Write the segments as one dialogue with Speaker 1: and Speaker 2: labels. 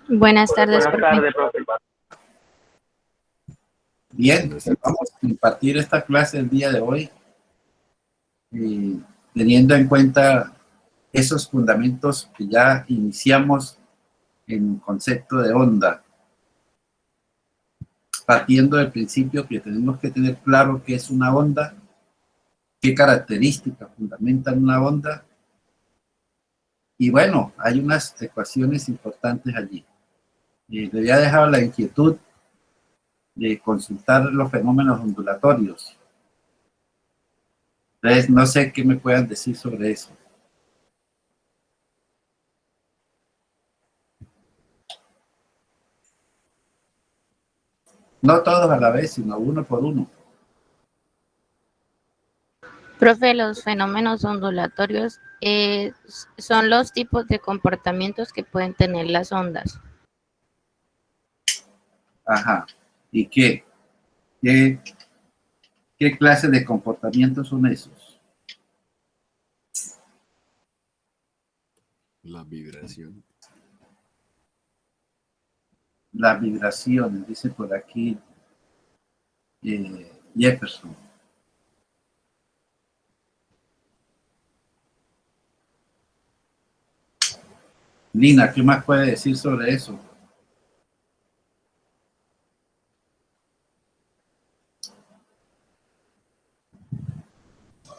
Speaker 1: Buenas tardes,
Speaker 2: Buenas
Speaker 1: profe.
Speaker 2: tardes, profe.
Speaker 3: Bien, vamos a impartir esta clase el día de hoy, teniendo en cuenta esos fundamentos que ya iniciamos en el concepto de onda, partiendo del principio que tenemos que tener claro qué es una onda, qué características fundamentan una onda, y bueno, hay unas ecuaciones importantes allí. Le había dejado la inquietud de consultar los fenómenos ondulatorios. Entonces, no sé qué me puedan decir sobre eso. No todos a la vez, sino uno por uno.
Speaker 1: Profe, los fenómenos ondulatorios son los tipos de comportamientos que pueden tener las ondas.
Speaker 3: Ajá. ¿Y qué? ¿Qué, qué clase de comportamientos son esos?
Speaker 4: La vibración.
Speaker 3: Las vibraciones, dice por aquí Jefferson. Lina, ¿qué más puede decir sobre eso?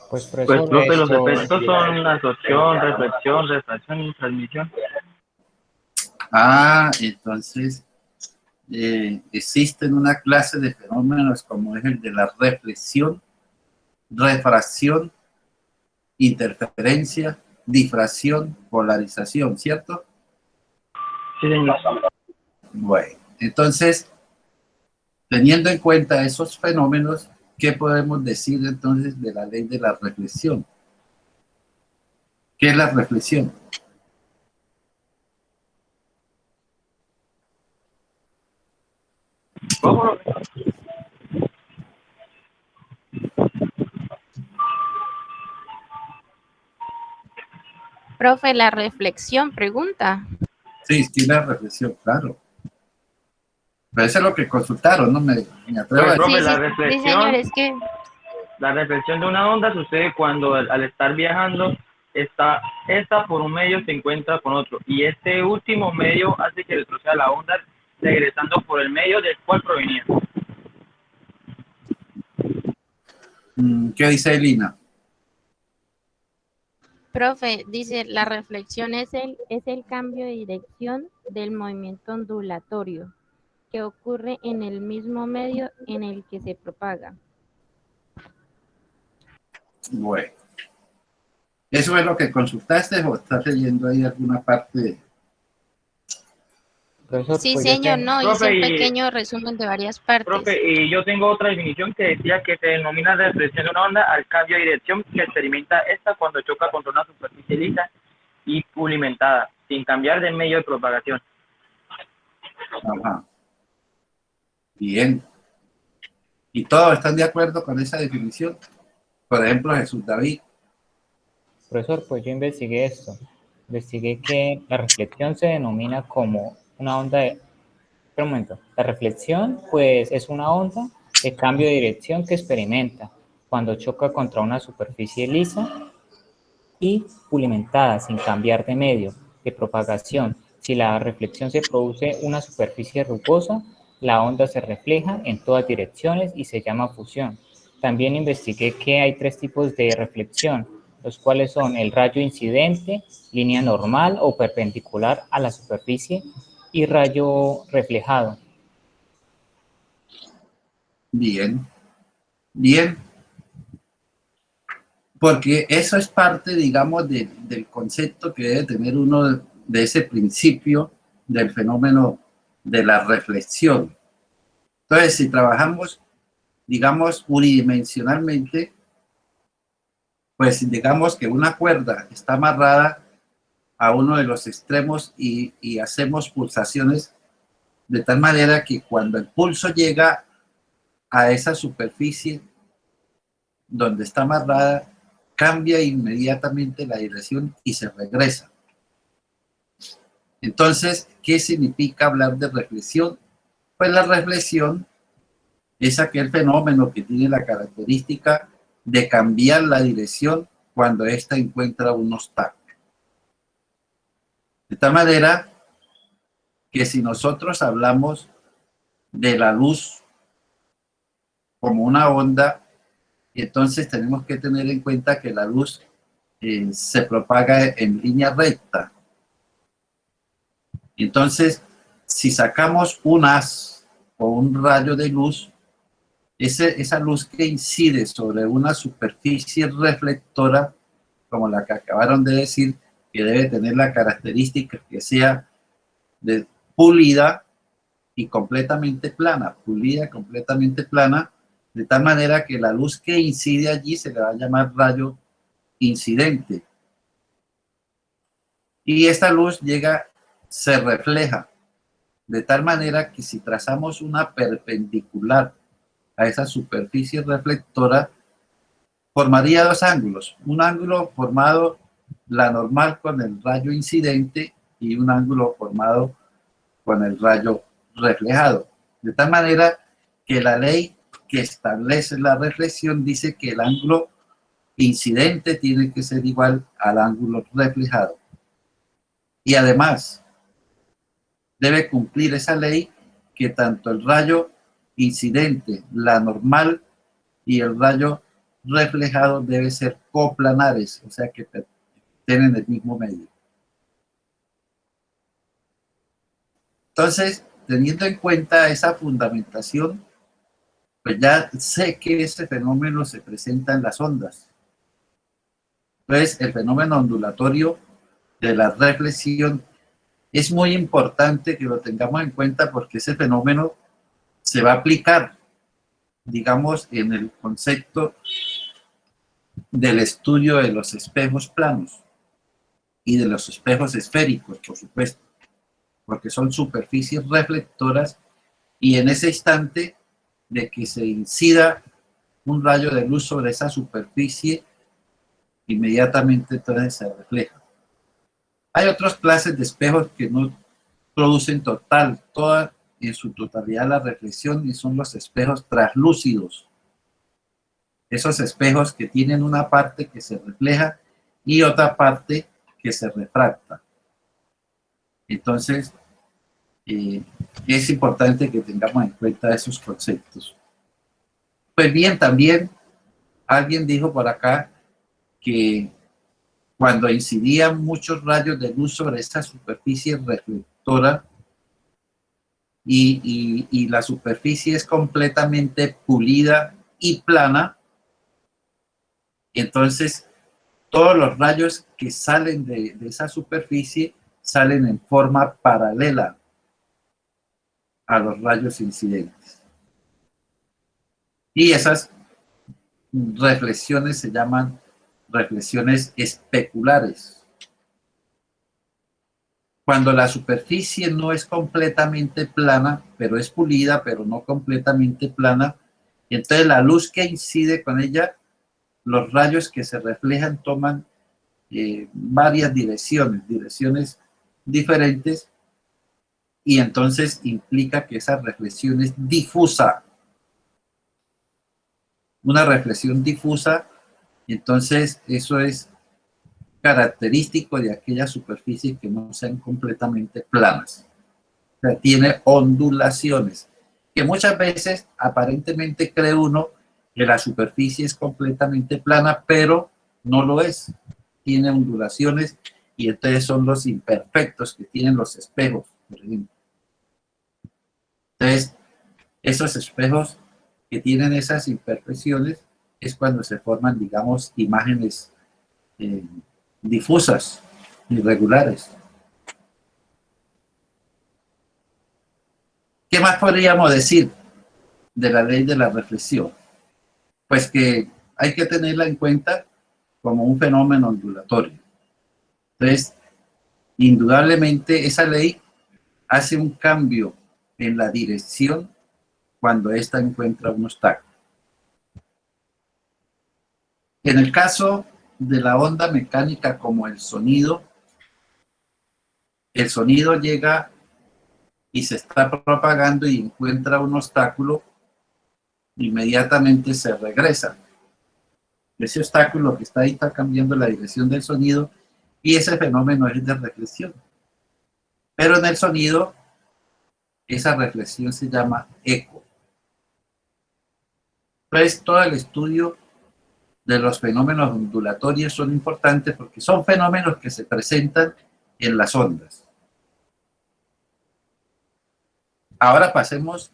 Speaker 5: Pues
Speaker 2: Pues,
Speaker 5: profesor,
Speaker 2: profe, los efectos son absorción, reflexión, refracción y transmisión.
Speaker 3: Ah, entonces existen una clase de fenómenos como es el de la reflexión, refracción, interferencia, difracción, polarización, ¿cierto?
Speaker 2: Sí, señor.
Speaker 3: Bueno, entonces, teniendo en cuenta esos fenómenos, ¿qué podemos decir entonces de la ley de la reflexión? ¿Qué es la reflexión?
Speaker 2: ¿Cómo?
Speaker 1: Profe, la reflexión, pregunta.
Speaker 3: Sí, sí, la reflexión, claro. Pero eso es lo que consultaron, ¿no? Me atrevo a
Speaker 2: Pues,
Speaker 3: decir.
Speaker 2: profe,
Speaker 1: Sí, sí, sí, señor, es que
Speaker 2: la reflexión de una onda sucede cuando al estar viajando, esta por un medio se encuentra con otro. Y este último medio hace que retroceda la onda regresando por el medio del cual provenía.
Speaker 3: ¿Qué dice Elina?
Speaker 1: profe, dice, la reflexión es el cambio de dirección del movimiento ondulatorio que ocurre en el mismo medio en el que se propaga.
Speaker 3: Bueno, ¿eso es lo que consultaste o estás leyendo ahí alguna parte?
Speaker 5: profesor,
Speaker 1: Sí,
Speaker 5: pues yo
Speaker 1: señor,
Speaker 5: tengo,
Speaker 1: no, hice
Speaker 2: Profe,
Speaker 1: un pequeño resumen de varias partes.
Speaker 2: y yo tengo otra definición que decía que se denomina reflexión de una onda al cambio de dirección que experimenta esta cuando choca contra una superficie lisa y pulimentada, sin cambiar de medio de propagación.
Speaker 3: Ajá. Bien. ¿Y todos están de acuerdo con esa definición? Por ejemplo, Jesús David.
Speaker 5: profesor, pues yo investigué esto. Investigué que la reflexión se denomina como una onda de... Espera un momento. La reflexión, pues, es una onda de cambio de dirección que experimenta cuando choca contra una superficie lisa y pulimentada sin cambiar de medio de propagación. Si la reflexión se produce una superficie rugosa, la onda se refleja en todas direcciones y se llama fusión. También investigué que hay tres tipos de reflexión, los cuales son el rayo incidente, línea normal o perpendicular a la superficie y rayo reflejado.
Speaker 3: Bien. Bien. Porque eso es parte, digamos, del concepto que debe tener uno de ese principio del fenómeno de la reflexión. Entonces, si trabajamos, digamos, unidimensionalmente, pues digamos que una cuerda está amarrada a uno de los extremos y hacemos pulsaciones de tal manera que cuando el pulso llega a esa superficie donde está amarrada, cambia inmediatamente la dirección y se regresa. Entonces, ¿qué significa hablar de reflexión? Pues la reflexión es aquel fenómeno que tiene la característica de cambiar la dirección cuando ésta encuentra un obstáculo. De tal manera que si nosotros hablamos de la luz como una onda, entonces tenemos que tener en cuenta que la luz se propaga en línea recta. Entonces, si sacamos un haz o un rayo de luz, esa luz que incide sobre una superficie reflectora, como la que acabaron de decir, que debe tener la característica que sea pulida y completamente plana, pulida, completamente plana, de tal manera que la luz que incide allí se le va a llamar rayo incidente. Y esta luz llega, se refleja, de tal manera que si trazamos una perpendicular a esa superficie reflectora, formaría dos ángulos. Un ángulo formado la normal con el rayo incidente y un ángulo formado con el rayo reflejado. De tal manera que la ley que establece la reflexión dice que el ángulo incidente tiene que ser igual al ángulo reflejado. Y además, debe cumplir esa ley que tanto el rayo incidente, la normal, y el rayo reflejado debe ser coplanares, o sea que tienen el mismo medio. Entonces, teniendo en cuenta esa fundamentación, pues ya sé que ese fenómeno se presenta en las ondas. Entonces, el fenómeno ondulatorio de la reflexión es muy importante que lo tengamos en cuenta porque ese fenómeno se va a aplicar, digamos, en el concepto del estudio de los espejos planos y de los espejos esféricos, por supuesto, porque son superficies reflectoras y en ese instante de que se incida un rayo de luz sobre esa superficie, inmediatamente entonces se refleja. Hay otras clases de espejos que no producen toda en su totalidad la reflexión y son los espejos translúcidos. Esos espejos que tienen una parte que se refleja y otra parte que se refracta. Entonces, es importante que tengamos en cuenta esos conceptos. Pues bien, también alguien dijo por acá que cuando incidían muchos rayos de luz sobre esta superficie reflectora y la superficie es completamente pulida y plana, entonces todos los rayos que salen de esa superficie salen en forma paralela a los rayos incidentes. Y esas reflexiones se llaman reflexiones especulares. Cuando la superficie no es completamente plana, pero es pulida, pero no completamente plana, y entonces la luz que incide con ella, los rayos que se reflejan toman varias direcciones diferentes, y entonces implica que esa reflexión es difusa. Una reflexión difusa, entonces eso es característico de aquellas superficies que no sean completamente planas. O sea, tiene ondulaciones, que muchas veces aparentemente cree uno que la superficie es completamente plana, pero no lo es. Tiene ondulaciones y entonces son los imperfectos que tienen los espejos, por ejemplo. Entonces, esos espejos que tienen esas imperfecciones es cuando se forman, digamos, imágenes difusas, irregulares. ¿Qué más podríamos decir de la ley de la reflexión? Pues que hay que tenerla en cuenta como un fenómeno ondulatorio. Entonces, indudablemente esa ley hace un cambio en la dirección cuando ésta encuentra un obstáculo. En el caso de la onda mecánica como el sonido, el sonido llega y se está propagando y encuentra un obstáculo, inmediatamente se regresa. Ese obstáculo que está ahí está cambiando la dirección del sonido y ese fenómeno es de reflexión. Pero en el sonido, esa reflexión se llama eco. Entonces, todo el estudio de los fenómenos ondulatorios son importantes porque son fenómenos que se presentan en las ondas. Ahora pasemos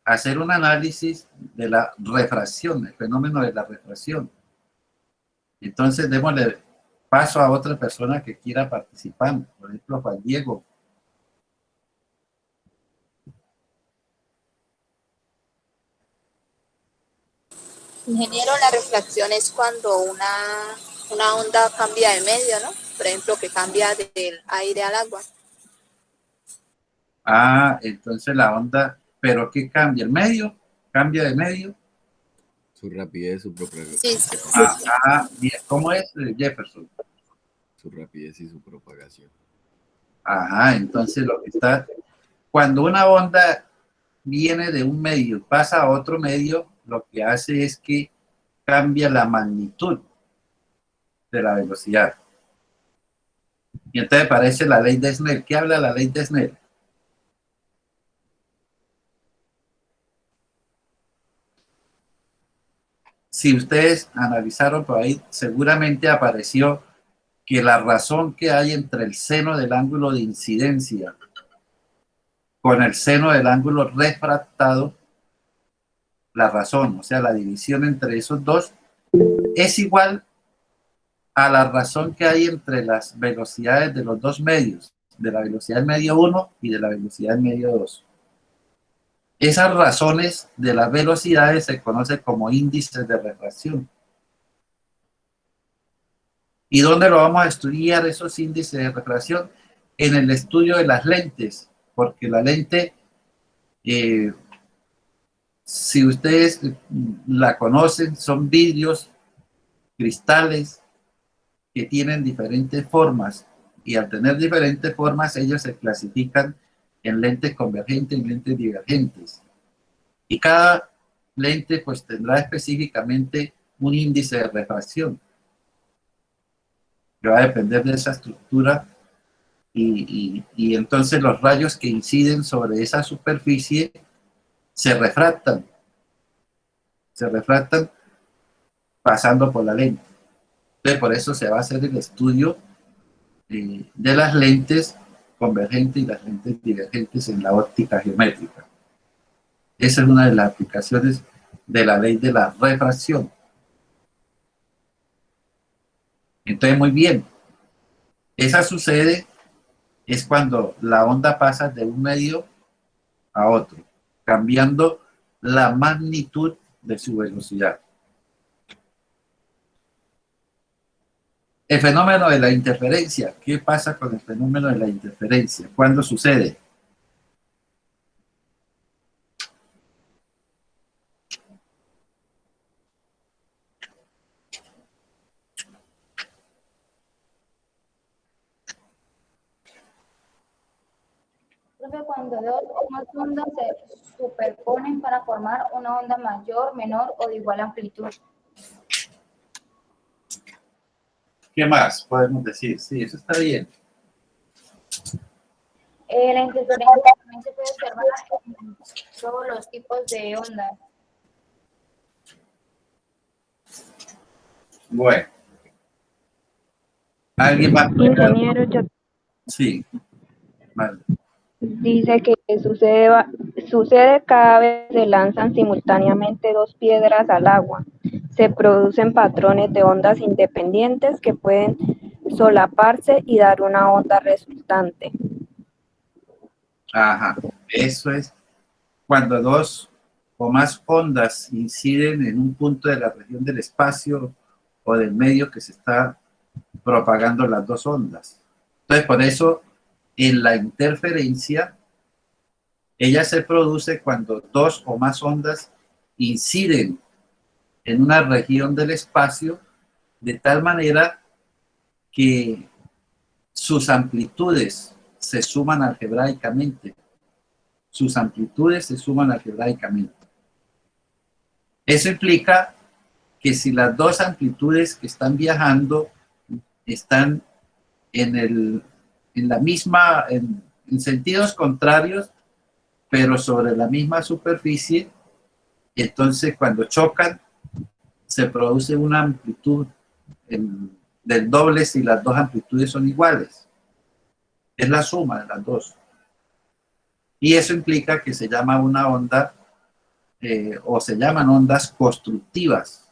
Speaker 3: a hacer un análisis de la refracción, el fenómeno de la refracción. Entonces, démosle paso a otra persona que quiera participar, por ejemplo, Juan Diego.
Speaker 4: Ingeniero, la refracción es cuando una onda cambia de medio, ¿no? Por ejemplo, que cambia del aire al agua.
Speaker 3: Ah, entonces la onda, ¿pero qué cambia? ¿El medio? ¿Cambia de medio?
Speaker 6: Su rapidez, su propagación.
Speaker 4: Sí, sí.
Speaker 3: Bien. ¿Cómo es, Jefferson?
Speaker 6: Su rapidez y su propagación.
Speaker 3: Ajá, entonces lo que está... Cuando una onda viene de un medio y pasa a otro medio, lo que hace es que cambia la magnitud de la velocidad. Y entonces aparece la ley de Snell. ¿Qué habla la ley de Snell? Si ustedes analizaron por ahí, seguramente apareció que la razón que hay entre el seno del ángulo de incidencia con el seno del ángulo refractado, la razón, o sea, la división entre esos dos, es igual a la razón que hay entre las velocidades de los dos medios, de la velocidad del medio 1 y de la velocidad del medio 2. Esas razones de las velocidades se conocen como índices de refracción. ¿Y dónde lo vamos a estudiar esos índices de refracción? En el estudio de las lentes, porque la lente, si ustedes la conocen, son vidrios, cristales, que tienen diferentes formas, y al tener diferentes formas, ellos se clasifican en lentes convergentes y lentes divergentes. Y cada lente pues tendrá específicamente un índice de refracción, que va a depender de esa estructura, y entonces los rayos que inciden sobre esa superficie se refractan pasando por la lente. Entonces, por eso se va a hacer el estudio de las lentes convergentes y las lentes divergentes en la óptica geométrica. Esa es una de las aplicaciones de la ley de la refracción. Entonces, muy bien. Esa sucede es cuando la onda pasa de un medio a otro, cambiando la magnitud de su velocidad. El fenómeno de la interferencia. ¿Qué pasa con el fenómeno de la interferencia? ¿Cuándo sucede?
Speaker 7: Profe, cuando dos o más ondas se superponen para formar una onda mayor, menor o de igual amplitud.
Speaker 3: ¿Qué más podemos decir? Sí, eso está bien.
Speaker 7: La interferencia también se puede observar en todos los tipos de ondas.
Speaker 3: Bueno. ¿Alguien va a explicar?
Speaker 1: Ingeniero, yo
Speaker 3: Sí. Vale.
Speaker 8: Dice que sucede cada vez que se lanzan simultáneamente dos piedras al agua. Se producen patrones de ondas independientes que pueden solaparse y dar una onda resultante.
Speaker 3: Ajá. Eso es cuando dos o más ondas inciden en un punto de la región del espacio o del medio que se está propagando las dos ondas. Entonces, por eso, en la interferencia, ella se produce cuando dos o más ondas inciden en una región del espacio de tal manera que sus amplitudes se suman algebraicamente. Sus amplitudes se suman algebraicamente. Eso implica que si las dos amplitudes que están viajando están en la misma, en sentidos contrarios, pero sobre la misma superficie, entonces cuando chocan se produce una amplitud del doble si las dos amplitudes son iguales. Es la suma de las dos. Y eso implica que se llama una onda, o se llaman ondas constructivas.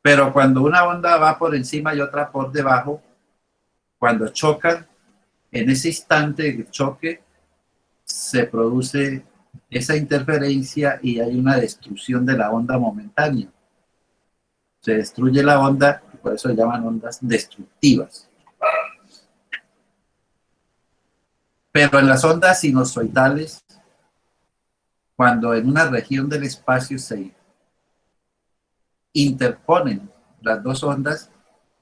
Speaker 3: Pero cuando una onda va por encima y otra por debajo, cuando chocan, en ese instante de choque, se produce esa interferencia y hay una destrucción de la onda momentánea. Se destruye la onda, y por eso se llaman ondas destructivas. Pero en las ondas sinusoidales, cuando en una región del espacio se interponen las dos ondas,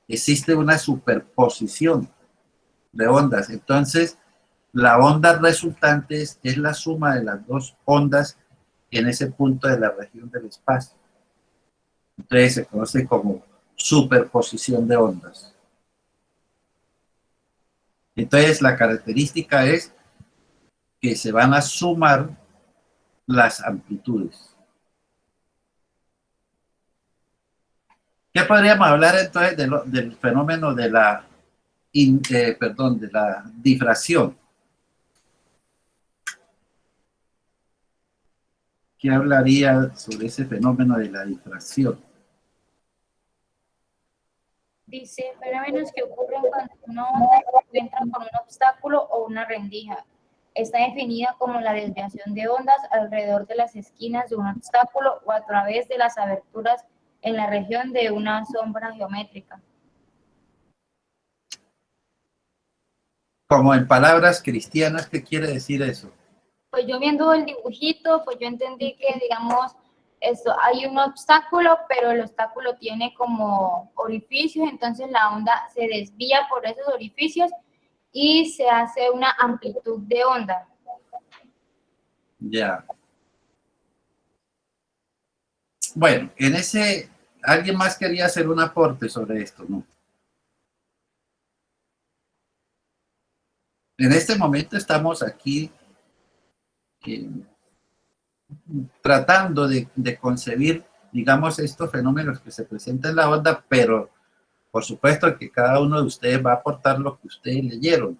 Speaker 3: existe una superposición de ondas. Entonces, la onda resultante es la suma de las dos ondas en ese punto de la región del espacio. Entonces, se conoce como superposición de ondas. Entonces, la característica es que se van a sumar las amplitudes. ¿Qué podríamos hablar entonces del fenómeno de la, de la difracción? ¿Qué hablaría sobre ese fenómeno de la difracción?
Speaker 7: Dice, fenómenos que ocurren cuando una onda se encuentra con un obstáculo o una rendija. Está definida como la desviación de ondas alrededor de las esquinas de un obstáculo o a través de las aberturas en la región de una sombra geométrica.
Speaker 3: Como en palabras cristianas, ¿qué quiere decir eso?
Speaker 7: Pues yo viendo el dibujito, pues yo entendí que, digamos, esto, hay un obstáculo, pero el obstáculo tiene como orificios, entonces la onda se desvía por esos orificios y se hace una amplitud de onda.
Speaker 3: Ya. Bueno, alguien más quería hacer un aporte sobre esto, ¿no? En este momento estamos aquí tratando de concebir, digamos, estos fenómenos que se presentan en la onda, pero por supuesto que cada uno de ustedes va a aportar lo que ustedes leyeron.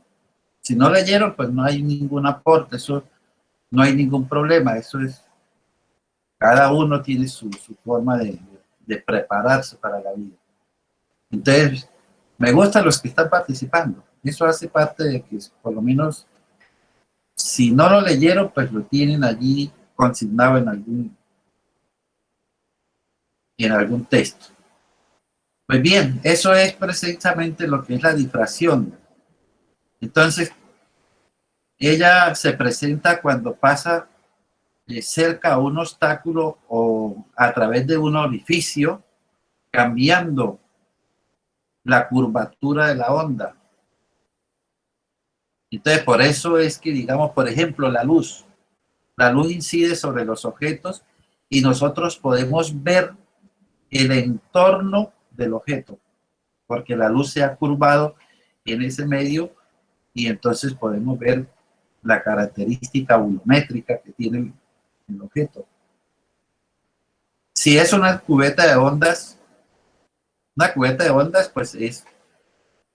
Speaker 3: Si no leyeron, pues no hay ningún aporte, eso no hay ningún problema, eso es, cada uno tiene su forma de prepararse para la vida. Entonces, me gustan los que están participando. Eso hace parte de que, por lo menos, si no lo leyeron, pues lo tienen allí consignado en algún texto. Pues bien, eso es precisamente lo que es la difracción. Entonces, ella se presenta cuando pasa cerca a un obstáculo o a través de un orificio, cambiando la curvatura de la onda. Entonces, por eso es que, digamos, por ejemplo, la luz incide sobre los objetos y nosotros podemos ver el entorno del objeto, porque la luz se ha curvado en ese medio y entonces podemos ver la característica volumétrica que tiene el objeto. Si es una cubeta de ondas, pues es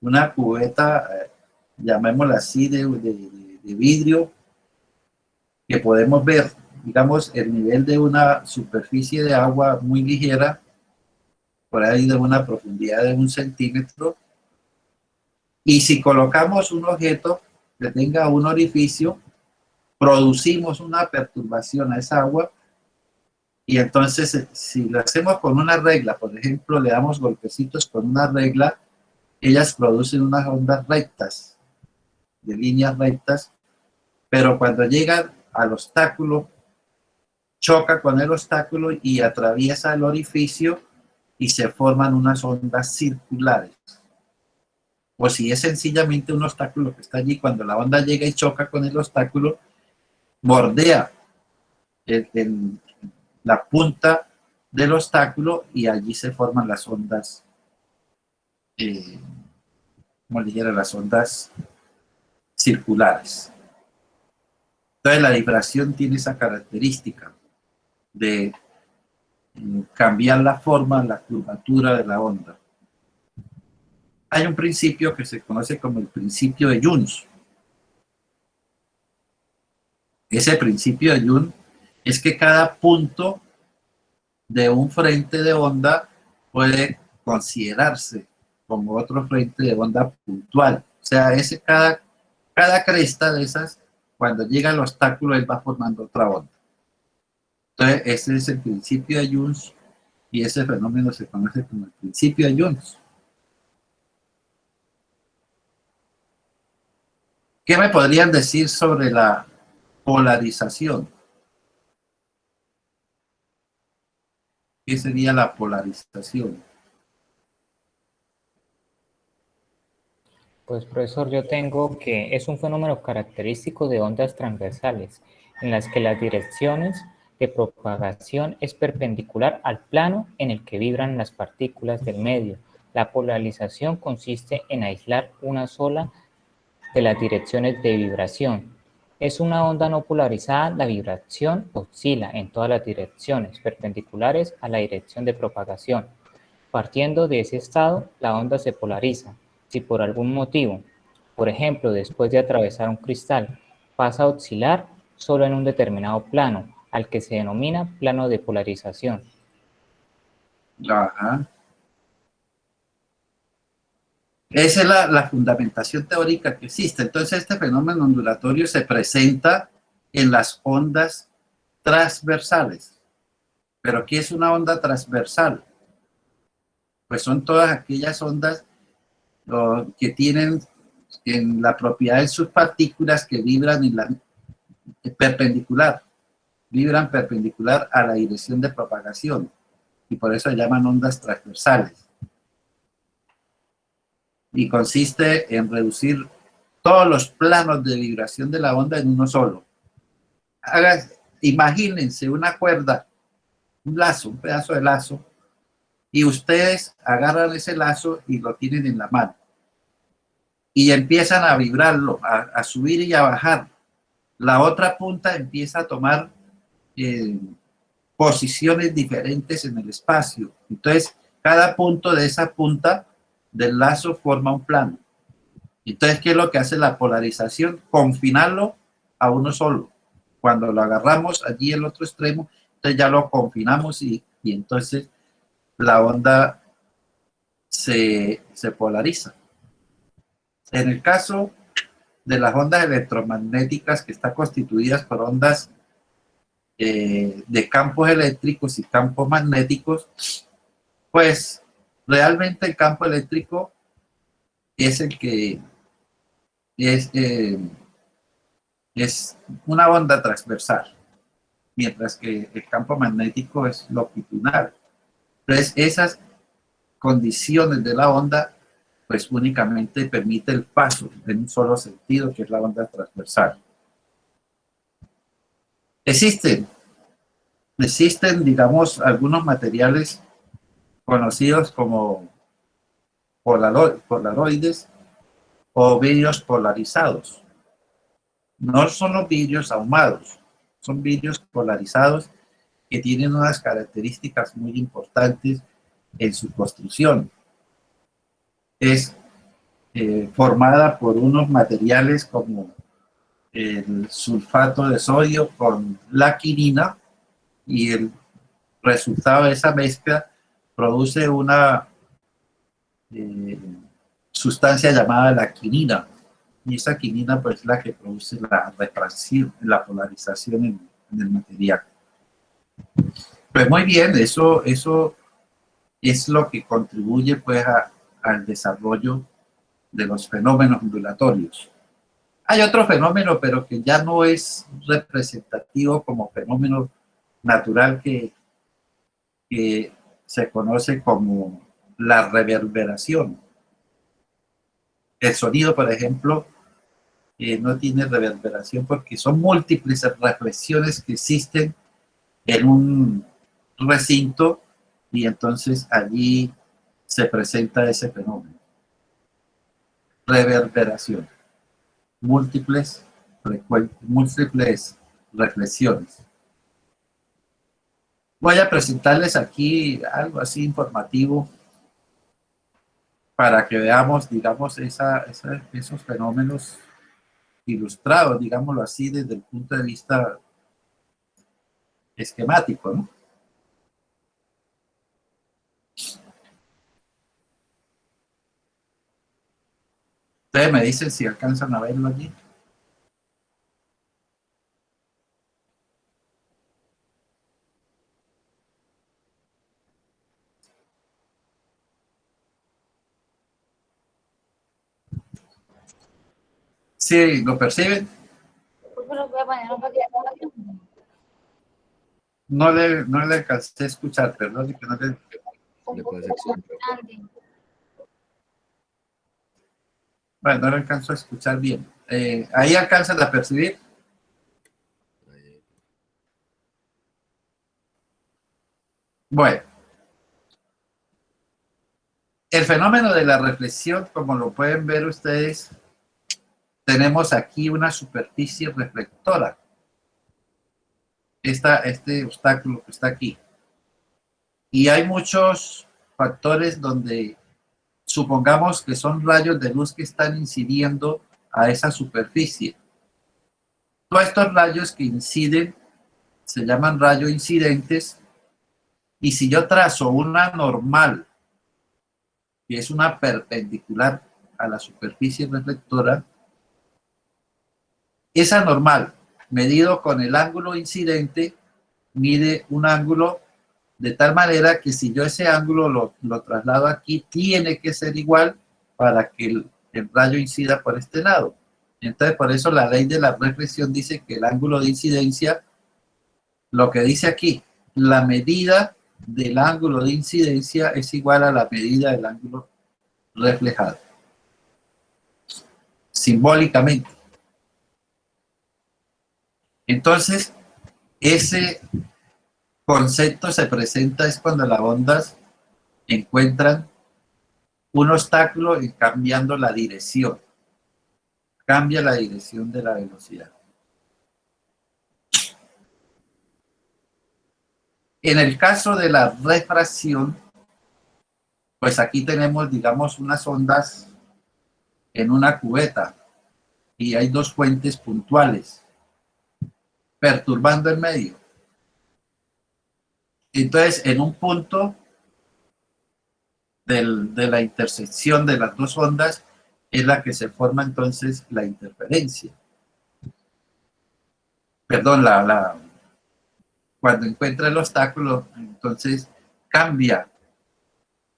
Speaker 3: una cubeta, llamémosla así, de vidrio, que podemos ver, digamos, el nivel de una superficie de agua muy ligera, por ahí de una profundidad de 1 centímetro, y si colocamos un objeto que tenga un orificio, producimos una perturbación a esa agua, y entonces si lo hacemos con una regla, por ejemplo, le damos golpecitos con una regla, ellas producen unas ondas rectas, de líneas rectas, pero cuando llegan al obstáculo, choca con el obstáculo y atraviesa el orificio y se forman unas ondas circulares o si es sencillamente un obstáculo que está allí, cuando la onda llega y choca con el obstáculo, bordea la punta del obstáculo y allí se forman las ondas, como dijera, las ondas circulares. Entonces la vibración tiene esa característica de cambiar la forma, la curvatura de la onda. Hay un principio que se conoce como el principio de Joule. Ese principio de Joule es que cada punto de un frente de onda puede considerarse como otro frente de onda puntual. O sea, cada cresta de esas, cuando llega al obstáculo, él va formando otra onda. Entonces, ese es el principio de Joule y ese fenómeno se conoce como el principio de Joule. ¿Qué me podrían decir sobre la polarización? ¿Qué sería la polarización?
Speaker 5: Pues profesor, yo tengo que es un fenómeno característico de ondas transversales, en las que las direcciones de propagación es perpendicular al plano en el que vibran las partículas del medio. La polarización consiste en aislar una sola de las direcciones de vibración. Es una onda no polarizada, la vibración oscila en todas las direcciones perpendiculares a la dirección de propagación. Partiendo de ese estado, la onda se polariza. Si por algún motivo, por ejemplo, después de atravesar un cristal, pasa a oscilar solo en un determinado plano, al que se denomina plano de polarización.
Speaker 3: Ajá. Esa es la fundamentación teórica que existe. Entonces, este fenómeno ondulatorio se presenta en las ondas transversales. ¿Pero qué es una onda transversal? Pues son todas aquellas ondas que tienen en la propiedad de sus partículas que vibran en la perpendicular, vibran perpendicular a la dirección de propagación y por eso se llaman ondas transversales. Y consiste en reducir todos los planos de vibración de la onda en uno solo. Imagínense una cuerda, un lazo, un pedazo de lazo, y ustedes agarran ese lazo y lo tienen en la mano. Y empiezan a vibrarlo, a subir y a bajar. La otra punta empieza a tomar posiciones diferentes en el espacio. Entonces, cada punto de esa punta del lazo forma un plano. Entonces, ¿qué es lo que hace la polarización? Confinarlo a uno solo. Cuando lo agarramos allí el otro extremo, entonces ya lo confinamos y entonces la onda se polariza. En el caso de las ondas electromagnéticas que están constituidas por ondas de campos eléctricos y campos magnéticos, pues realmente el campo eléctrico es el que es una onda transversal, mientras que el campo magnético es longitudinal. Entonces, esas condiciones de la onda, pues únicamente permite el paso en un solo sentido, que es la onda transversal. Existen, digamos, algunos materiales conocidos como polaroides o vidrios polarizados. No son los vidrios ahumados, son vidrios polarizados que tienen unas características muy importantes en su construcción. Es formada por unos materiales como el sulfato de sodio con la quinina, y el resultado de esa mezcla produce una sustancia llamada la quinina, y esa quinina pues es la que produce la refracción, la polarización en el material. Pues muy bien, eso es lo que contribuye pues al desarrollo de los fenómenos ondulatorios. Hay otro fenómeno, pero que ya no es representativo como fenómeno natural, que se conoce como la reverberación. El sonido, por ejemplo, no tiene reverberación porque son múltiples reflexiones que existen en un recinto y entonces allí se presenta ese fenómeno. Reverberación. Múltiples reflexiones. Voy a presentarles aquí algo así informativo para que veamos, digamos, esos fenómenos ilustrados, digámoslo así, desde el punto de vista esquemático, ¿no? Ustedes me dicen si alcanzan a verlo allí. ¿Sí lo perciben?
Speaker 7: Pues lo voy a poner un poquito.
Speaker 3: No le alcancé a escuchar, perdón. Que no le...
Speaker 7: Un
Speaker 6: Le
Speaker 7: poquito
Speaker 6: pasa
Speaker 7: bastante.
Speaker 3: Bueno, no le alcanzo a escuchar bien. Ahí alcanzan a percibir.
Speaker 6: ahí.
Speaker 3: Bueno, el fenómeno de la reflexión, como lo pueden ver ustedes, tenemos aquí una superficie reflectora. Este obstáculo que está aquí. Y hay muchos factores donde supongamos que son rayos de luz que están incidiendo a esa superficie. Todos estos rayos que inciden se llaman rayos incidentes, y si yo trazo una normal, que es una perpendicular a la superficie reflectora, esa normal, medido con el ángulo incidente, mide un ángulo de tal manera que si yo ese ángulo lo traslado aquí, tiene que ser igual para que el rayo incida por este lado. Entonces, por eso la ley de la reflexión dice que el ángulo de incidencia, lo que dice aquí, la medida del ángulo de incidencia es igual a la medida del ángulo reflejado. Simbólicamente. Entonces, ese concepto se presenta es cuando las ondas encuentran un obstáculo y cambiando la dirección. Cambia la dirección de la velocidad. En el caso de la refracción, pues aquí tenemos, digamos, unas ondas en una cubeta y hay dos fuentes puntuales perturbando el medio. Entonces, en un punto de la intersección de las dos ondas es la que se forma entonces la interferencia. Perdón, cuando encuentra el obstáculo, entonces cambia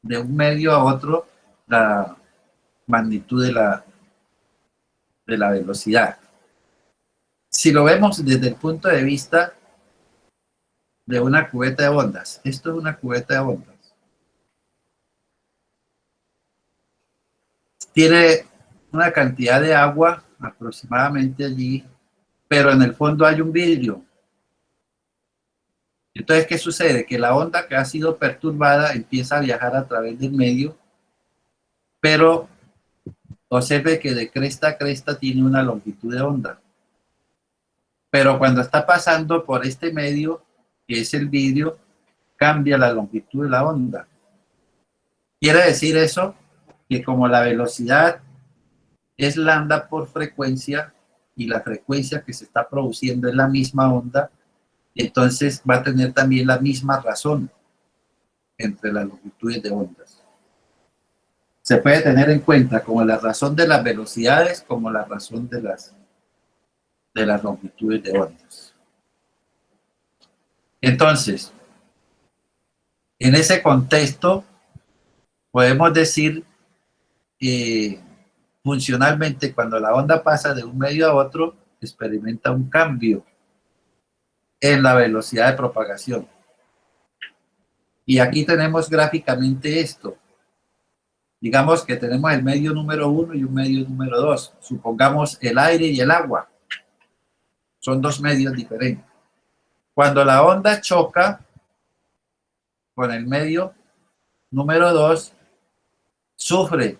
Speaker 3: de un medio a otro la magnitud de la velocidad. Si lo vemos desde el punto de vista de una cubeta de ondas, esto es una cubeta de ondas. Tiene una cantidad de agua aproximadamente allí, pero en el fondo hay un vidrio. Entonces, ¿qué sucede? Que la onda que ha sido perturbada empieza a viajar a través del medio, pero observe que de cresta a cresta tiene una longitud de onda. Pero cuando está pasando por este medio, que es el vidrio, cambia la longitud de la onda. Quiere decir eso que como la velocidad es lambda por frecuencia y la frecuencia que se está produciendo es la misma onda, entonces va a tener también la misma razón entre las longitudes de ondas. Se puede tener en cuenta como la razón de las velocidades como la razón de las longitudes de ondas. Entonces, en ese contexto, podemos decir funcionalmente cuando la onda pasa de un medio a otro, experimenta un cambio en la velocidad de propagación. Y aquí tenemos gráficamente esto. Digamos que tenemos el medio número 1 y un medio número 2. Supongamos el aire y el agua. Son dos medios diferentes. Cuando la onda choca con el medio número 2, sufre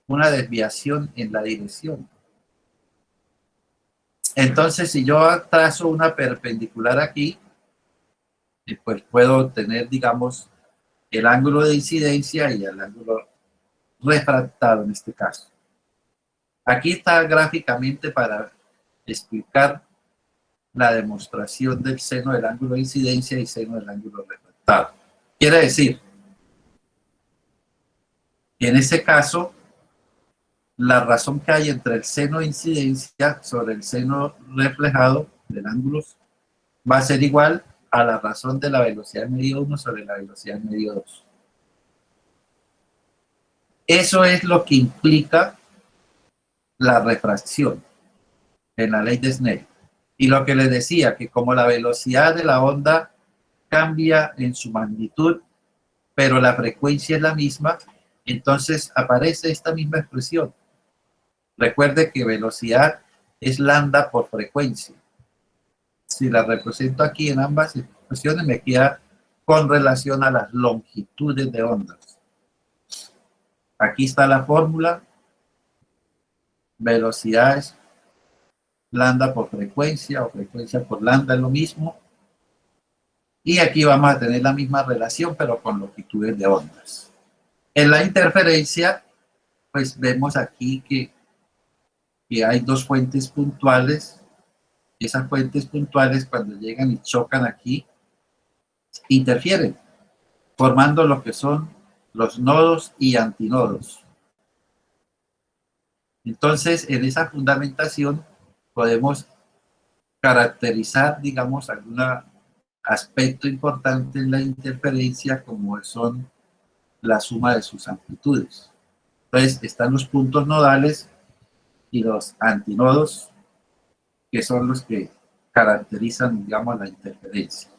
Speaker 3: una desviación en la dirección. Entonces, si yo trazo una perpendicular aquí, pues puedo tener, digamos, el ángulo de incidencia y el ángulo refractado en este caso. Aquí está gráficamente para explicar la demostración del seno del ángulo de incidencia y seno del ángulo refractado. Quiere decir que en este caso, la razón que hay entre el seno de incidencia sobre el seno reflejado del ángulo va a ser igual a la razón de la velocidad medio 1 sobre la velocidad medio 2. Eso es lo que implica la refracción en la ley de Snell. Y lo que les decía, que como la velocidad de la onda cambia en su magnitud, pero la frecuencia es la misma, entonces aparece esta misma expresión. Recuerde que velocidad es lambda por frecuencia. Si la represento aquí en ambas expresiones, me queda con relación a las longitudes de ondas. Aquí está la fórmula. Velocidad es lambda por frecuencia o frecuencia por lambda es lo mismo. Y aquí vamos a tener la misma relación, pero con longitudes de ondas. En la interferencia, pues vemos aquí que hay dos fuentes puntuales. Esas fuentes puntuales, cuando llegan y chocan aquí, interfieren, formando lo que son los nodos y antinodos. Entonces, en esa fundamentación podemos caracterizar, digamos, algún aspecto importante en la interferencia, como son la suma de sus amplitudes. Entonces, están los puntos nodales y los antinodos, que son los que caracterizan, digamos, la interferencia.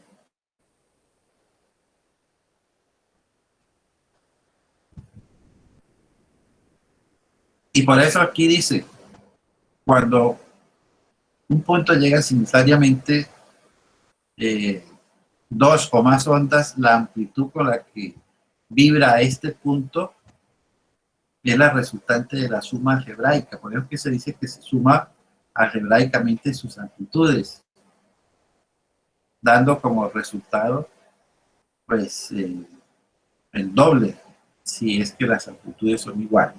Speaker 3: Y por eso aquí dice, cuando un punto llega simultáneamente dos o más ondas, la amplitud con la que vibra a este punto es la resultante de la suma algebraica. Por eso que se dice que se suma algebraicamente sus amplitudes, dando como resultado pues el doble, si es que las amplitudes son iguales.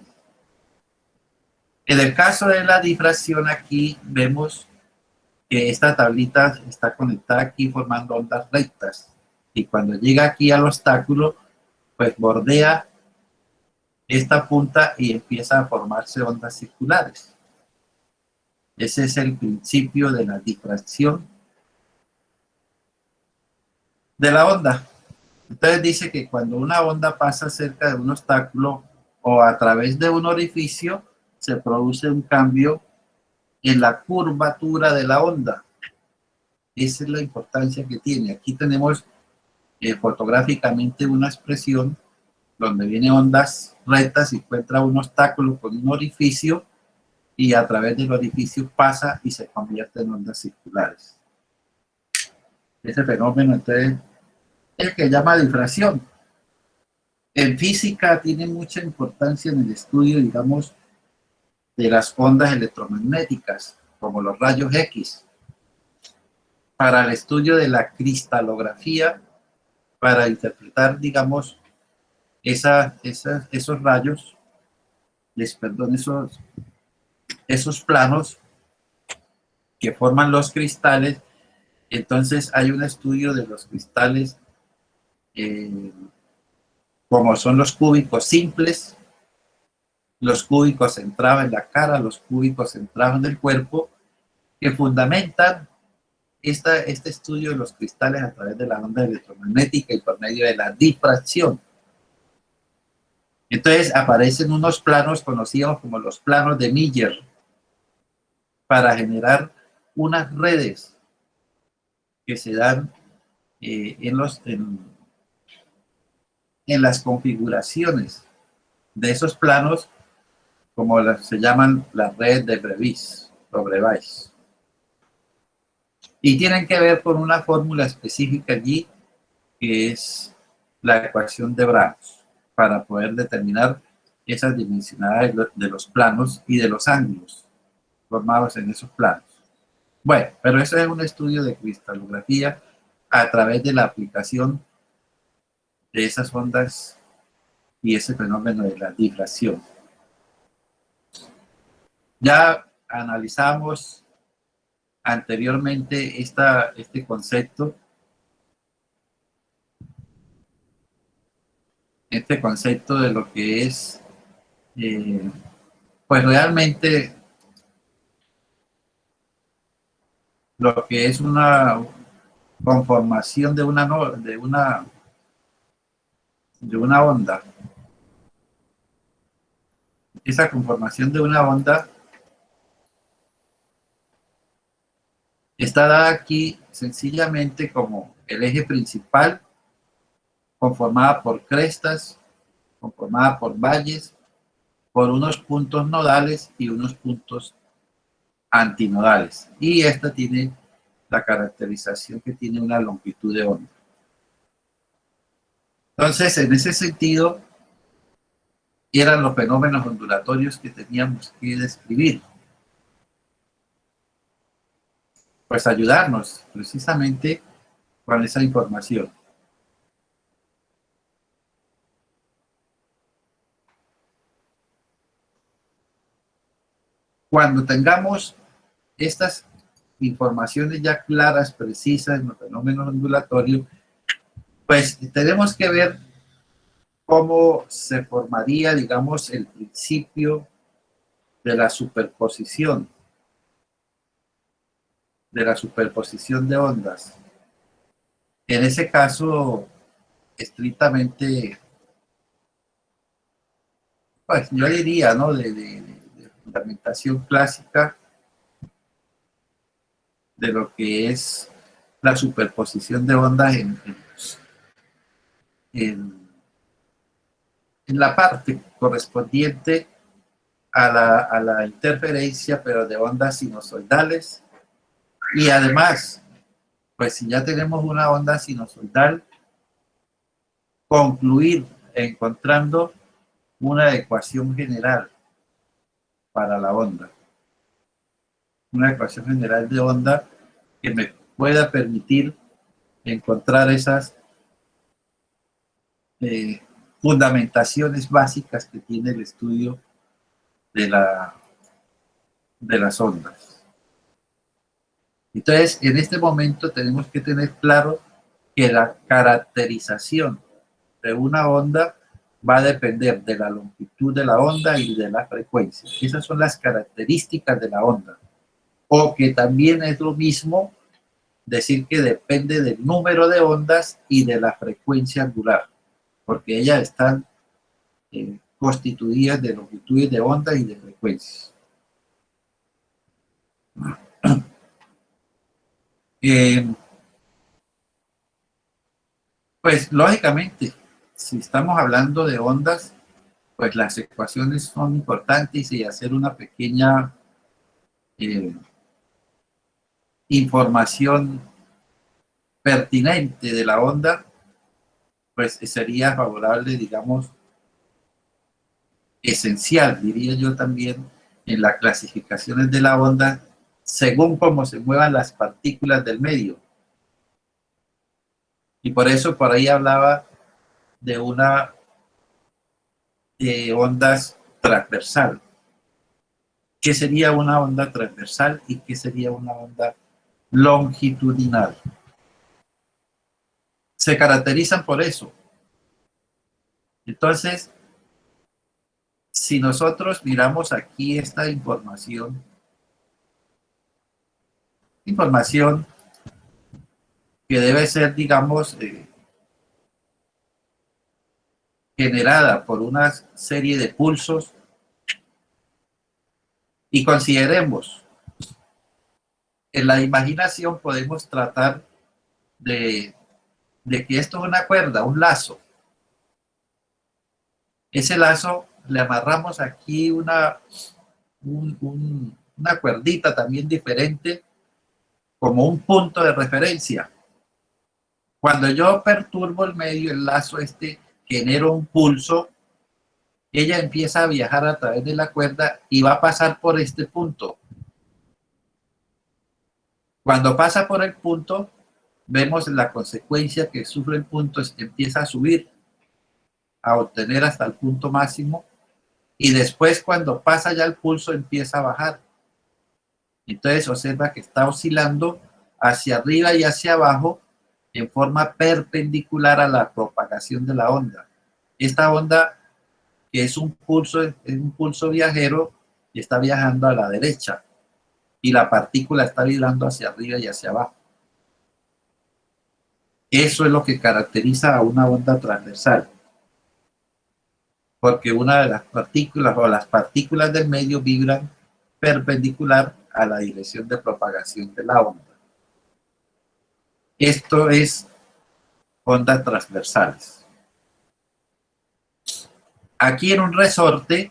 Speaker 3: En el caso de la difracción, aquí vemos que esta tablita está conectada aquí formando ondas rectas, y cuando llega aquí al obstáculo, pues bordea esta punta y empieza a formarse ondas circulares. Ese es el principio de la difracción de la onda. Entonces dice que cuando una onda pasa cerca de un obstáculo o a través de un orificio, se produce un cambio en la curvatura de la onda. Esa es la importancia que tiene. Aquí tenemos fotográficamente una expresión donde vienen ondas rectas y encuentra un obstáculo con un orificio, y a través del orificio pasa y se convierte en ondas circulares. Ese fenómeno, entonces, es el que llama difracción. En física tiene mucha importancia en el estudio, digamos, de las ondas electromagnéticas, como los rayos X, para el estudio de la cristalografía, para interpretar, digamos, esos rayos, esos planos que forman los cristales. Entonces hay un estudio de los cristales como son los cúbicos simples, los cúbicos centrados en la cara, los cúbicos centrados en el cuerpo, que fundamentan este estudio de los cristales a través de la onda electromagnética y por medio de la difracción. Entonces aparecen unos planos conocidos como los planos de Miller para generar unas redes que se dan en las configuraciones de esos planos, como se llaman las redes de Brebis o Brebais. Y tienen que ver con una fórmula específica allí, que es la ecuación de Braggs, para poder determinar esas dimensionalidades de los planos y de los ángulos formados en esos planos. Bueno, pero eso es un estudio de cristalografía a través de la aplicación de esas ondas y ese fenómeno de la difracción. Ya analizamos anteriormente este concepto de lo que es, pues realmente lo que es una conformación de una onda. Esa conformación de una onda está dada aquí sencillamente como el eje principal, conformada por crestas, conformada por valles, por unos puntos nodales y unos puntos antinodales. Y esta tiene la caracterización que tiene una longitud de onda. Entonces, en ese sentido, eran los fenómenos ondulatorios que teníamos que describir. Pues ayudarnos precisamente con esa información. Cuando tengamos estas informaciones ya claras, precisas en los fenómenos ondulatorios, pues tenemos que ver cómo se formaría, digamos, el principio de la superposición de ondas. En ese caso, estrictamente, pues yo diría, ¿no? De fundamentación clásica de lo que es la superposición de ondas en la parte correspondiente a la interferencia, pero de ondas sinusoidales. Y además, pues si ya tenemos una onda sinusoidal, concluir encontrando una ecuación general para la onda. Una ecuación general de onda que me pueda permitir encontrar esas fundamentaciones básicas que tiene el estudio de las ondas. Entonces, en este momento tenemos que tener claro que la caracterización de una onda va a depender de la longitud de la onda y de la frecuencia. Esas son las características de la onda. O que también es lo mismo decir que depende del número de ondas y de la frecuencia angular, porque ellas están constituidas de longitudes de onda y de frecuencias. Pues lógicamente, si estamos hablando de ondas, pues las ecuaciones son importantes y hacer una pequeña información pertinente de la onda, pues sería favorable, digamos, esencial, diría yo también, en las clasificaciones de la onda, según cómo se muevan las partículas del medio. Y por eso por ahí hablaba de una ondas transversal. ¿Qué sería una onda transversal y qué sería una onda longitudinal? Se caracterizan por eso. Entonces, si nosotros miramos aquí esta información que debe ser, digamos, generada por una serie de pulsos, y consideremos, en la imaginación podemos tratar de que esto es una cuerda, un lazo. Ese lazo le amarramos aquí una cuerdita también diferente, como un punto de referencia. Cuando yo perturbo el medio, el lazo genero un pulso, ella empieza a viajar a través de la cuerda y va a pasar por este punto. Cuando pasa por el punto, vemos la consecuencia que sufre el punto, es que empieza a subir, a obtener hasta el punto máximo, y después cuando pasa ya el pulso empieza a bajar. Entonces observa que está oscilando hacia arriba y hacia abajo en forma perpendicular a la propagación de la onda. Esta onda, que es un pulso viajero, está viajando a la derecha y la partícula está vibrando hacia arriba y hacia abajo. Eso es lo que caracteriza a una onda transversal, porque una de las partículas o las partículas del medio vibran perpendicular a la dirección de propagación de la onda. Esto es ondas transversales. Aquí en un resorte,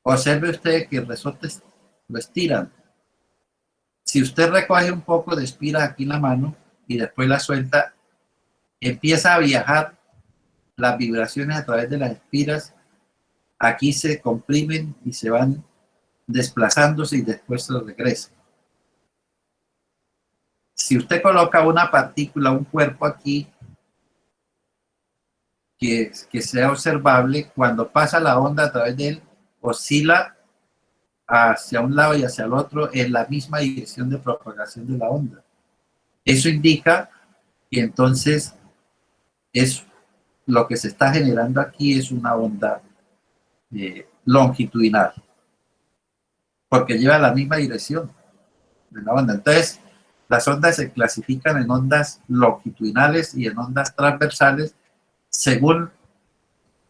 Speaker 3: observe usted que el resorte lo estiran. Si usted recoge un poco de espiras aquí en la mano y después la suelta, empieza a viajar las vibraciones a través de las espiras. Aquí se comprimen y se van desplazándose y después se regresan. Si usted coloca una partícula, un cuerpo aquí, que sea observable, cuando pasa la onda a través de él, oscila hacia un lado y hacia el otro en la misma dirección de propagación de la onda. Eso indica que entonces lo que se está generando aquí es una onda longitudinal, porque lleva la misma dirección de la onda. Entonces, las ondas se clasifican en ondas longitudinales y en ondas transversales según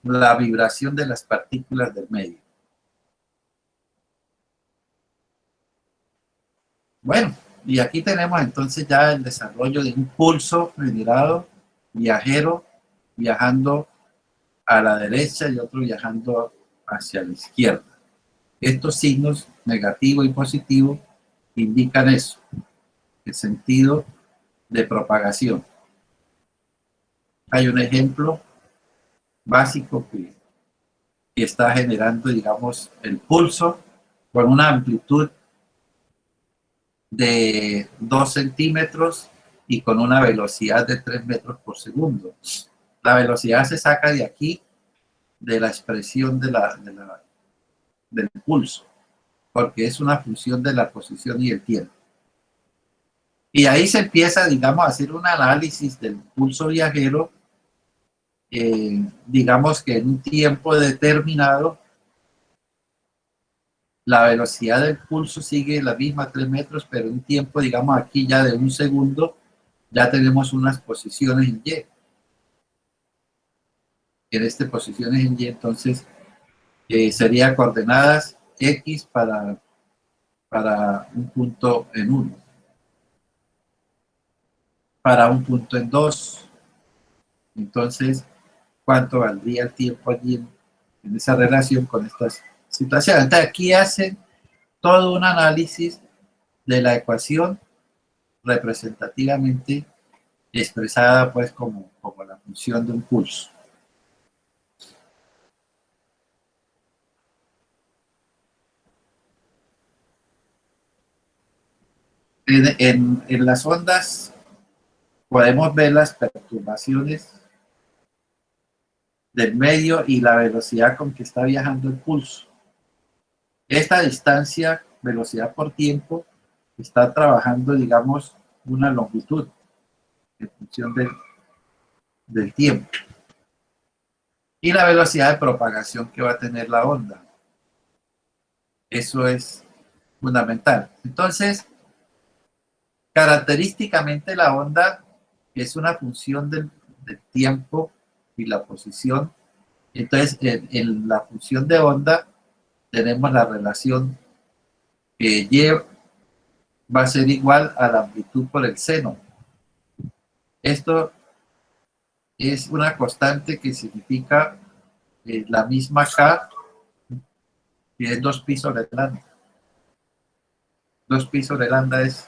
Speaker 3: la vibración de las partículas del medio. Bueno, y aquí tenemos entonces ya el desarrollo de un pulso generado, viajero, viajando a la derecha y otro viajando hacia la izquierda. Estos signos negativo y positivo indican eso, el sentido de propagación. Hay un ejemplo básico que está generando, digamos, el pulso con una amplitud de 2 centímetros y con una velocidad de 3 metros por segundo. La velocidad se saca de aquí, de la expresión del pulso, porque es una función de la posición y el tiempo. Y ahí se empieza, digamos, a hacer un análisis del pulso viajero, digamos que en un tiempo determinado, la velocidad del pulso sigue la misma, 3 metros, pero en un tiempo, digamos, aquí ya de 1 segundo, ya tenemos unas posiciones en Y. En estas posiciones en Y, entonces, sería coordenadas X para un punto en 1, para un punto en 2. Entonces, ¿cuánto valdría el tiempo allí en esa relación con estas situaciones? Entonces, aquí hacen todo un análisis de la ecuación representativamente expresada pues como la función de un pulso. En las ondas podemos ver las perturbaciones del medio y la velocidad con que está viajando el pulso. Esta distancia, velocidad por tiempo, está trabajando, digamos, una longitud en función del tiempo. Y la velocidad de propagación que va a tener la onda. Eso es fundamental. Entonces, característicamente la onda es una función del tiempo y la posición. Entonces, en la función de onda tenemos la relación que Y va a ser igual a la amplitud por el seno. Esto es una constante que significa la misma K, que es 2 pi sobre lambda. 2 pi sobre lambda es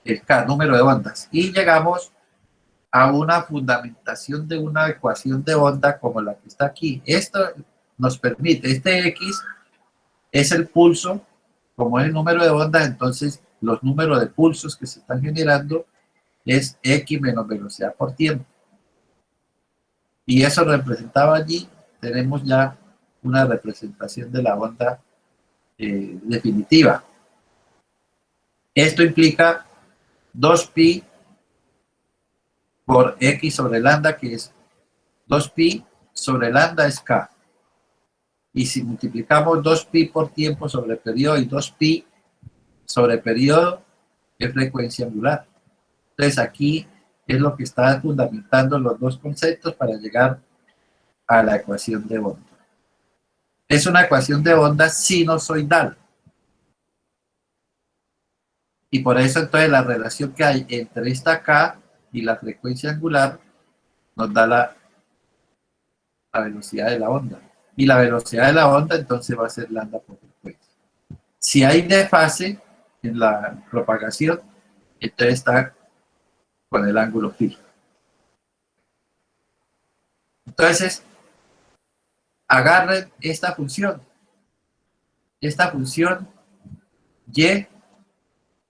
Speaker 3: el K, número de ondas. Y llegamos a una fundamentación de una ecuación de onda como la que está aquí. Esto nos permite, este X es el pulso, como es el número de ondas, entonces los números de pulsos que se están generando es X menos velocidad por tiempo. Y eso representado allí, tenemos ya una representación de la onda definitiva. Esto implica 2pi por X sobre lambda, que es 2pi sobre lambda es K. Y si multiplicamos 2pi por tiempo sobre periodo y 2pi sobre periodo, es frecuencia angular. Entonces aquí es lo que está fundamentando los dos conceptos para llegar a la ecuación de onda. Es una ecuación de onda sinusoidal. Y por eso entonces la relación que hay entre esta K y la frecuencia angular nos da la velocidad de la onda. Y la velocidad de la onda entonces va a ser lambda por frecuencia. Si hay desfase en la propagación, entonces está con el ángulo fijo. Entonces, agarren esta función. Esta función y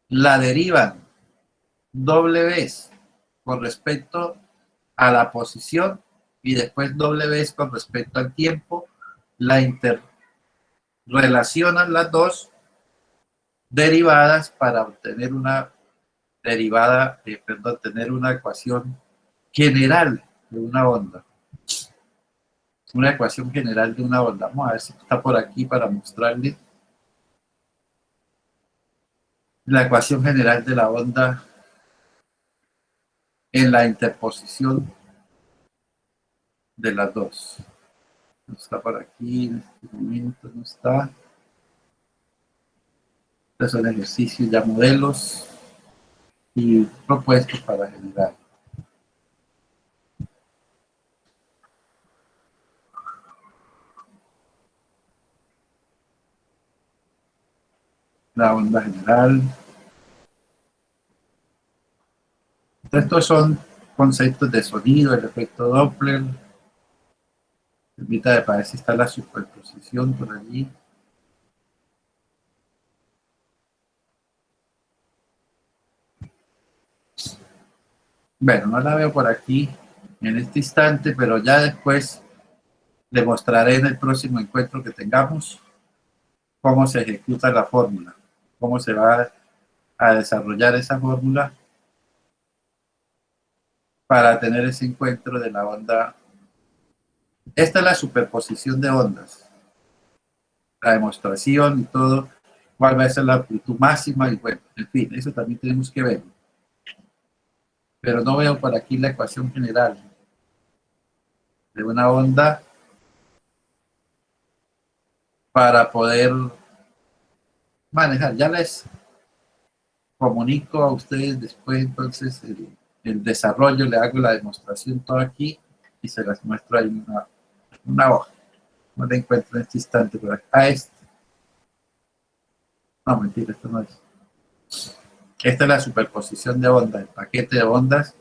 Speaker 3: la derivan doble vez con respecto a la posición y después doble vez con respecto al tiempo, la interrelacionan las dos derivadas para obtener una derivada, tener una ecuación general de una onda. Una ecuación general de una onda. Vamos a ver si está por aquí para mostrarle la ecuación general de la onda en la interposición de las dos. No está por aquí, en este momento no está. Estos son ejercicios ya modelos y propuestos para generar. La onda general. Estos son conceptos de sonido, el efecto Doppler. Permita de para ver si está la superposición por allí. Bueno, no la veo por aquí en este instante, pero ya después le mostraré en el próximo encuentro que tengamos cómo se ejecuta la fórmula, cómo se va a desarrollar esa fórmula para tener ese encuentro de la onda. Esta es la superposición de ondas, la demostración y todo, cuál va a ser la amplitud máxima y bueno, en fin, eso también tenemos que ver. Pero no veo por aquí la ecuación general de una onda para poder manejar. Ya les comunico a ustedes después entonces el desarrollo, le hago la demostración todo aquí y se las muestro ahí en una hoja. No la encuentro en este instante por aquí. Ah, este. No, mentira, esto no es. Esta es la superposición de ondas, el paquete de ondas.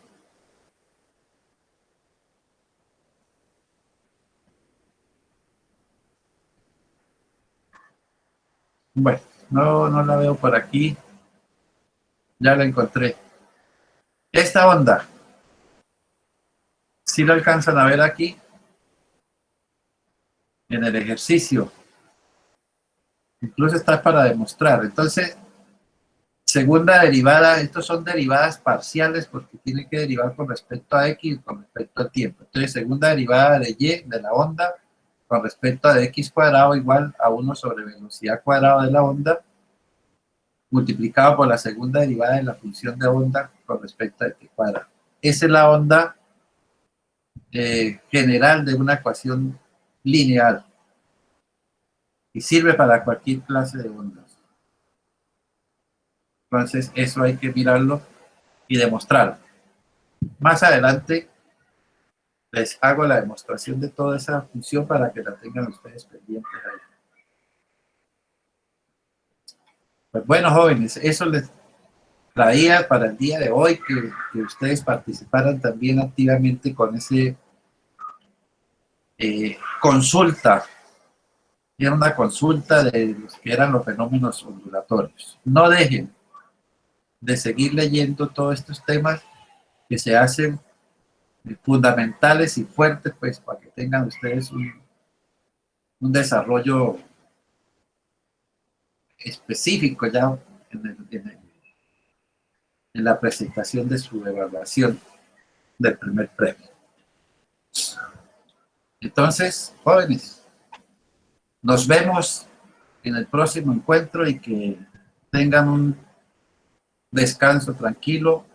Speaker 3: Bueno, no la veo por aquí. Ya la encontré. Esta onda, si la alcanzan a ver aquí, en el ejercicio. Incluso está para demostrar. Entonces, segunda derivada, estos son derivadas parciales porque tiene que derivar con respecto a X y con respecto al tiempo. Entonces, segunda derivada de Y, de la onda, con respecto a de X cuadrado igual a 1 sobre velocidad cuadrada de la onda, multiplicado por la segunda derivada de la función de onda con respecto a T cuadrado. Esa es la onda general de una ecuación lineal y sirve para cualquier clase de ondas. Entonces, eso hay que mirarlo y demostrarlo. Más adelante les hago la demostración de toda esa función para que la tengan ustedes pendientes ahí. Pues bueno, jóvenes, eso les traía para el día de hoy, que ustedes participaran también activamente con ese consulta. Era una consulta de los que eran los fenómenos ondulatorios. No dejen de seguir leyendo todos estos temas que se hacen fundamentales y fuertes, pues para que tengan ustedes un desarrollo específico ya en la presentación de su evaluación del primer premio. Entonces, jóvenes, nos vemos en el próximo encuentro y que tengan un descanso tranquilo